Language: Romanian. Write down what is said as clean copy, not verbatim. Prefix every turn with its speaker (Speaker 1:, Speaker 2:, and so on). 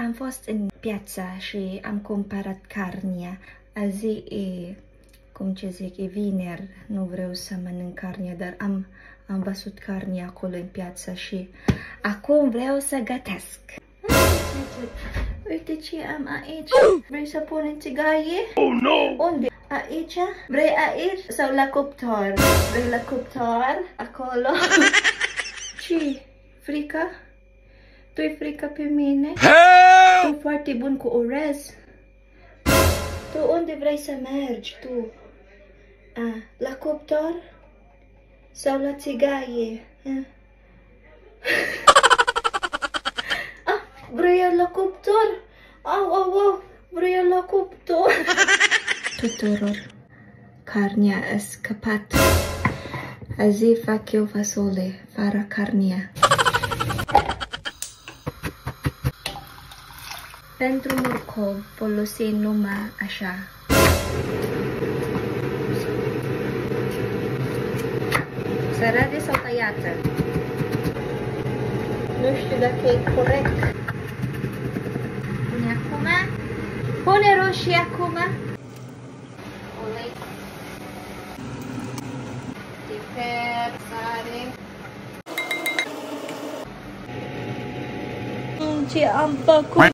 Speaker 1: Am fost în piață și am cumpărat carne. Azi e, cum ce zic, e vineri. Nu vreau să mănânc carne, dar am văzut carne acolo în piață și acum vreau să gătesc. Uite ce am aici. Vrei să pun în tigaie?
Speaker 2: Oh, no!
Speaker 1: Unde? Aici? Vrei aici? Sau la cuptor? Vrei la cuptor? Acolo? Ce? Frică? Tu-i frică pe mine? Tu foarte bun cu orez. Tu unde vrei să mergi, tu? La cuptor? Sau la tigaie? Vrei la cuptor? Au, vrei la cuptor? Tuturor, carnea a scăpat. Azi fac eu fasole, fără carnea. Pentru morcov folosim numai așa. Sărade sau tăiată? Nu știu dacă e corect. Pune acum. Pune roșii acum. Ulei. Piper, sare. Ce am făcut?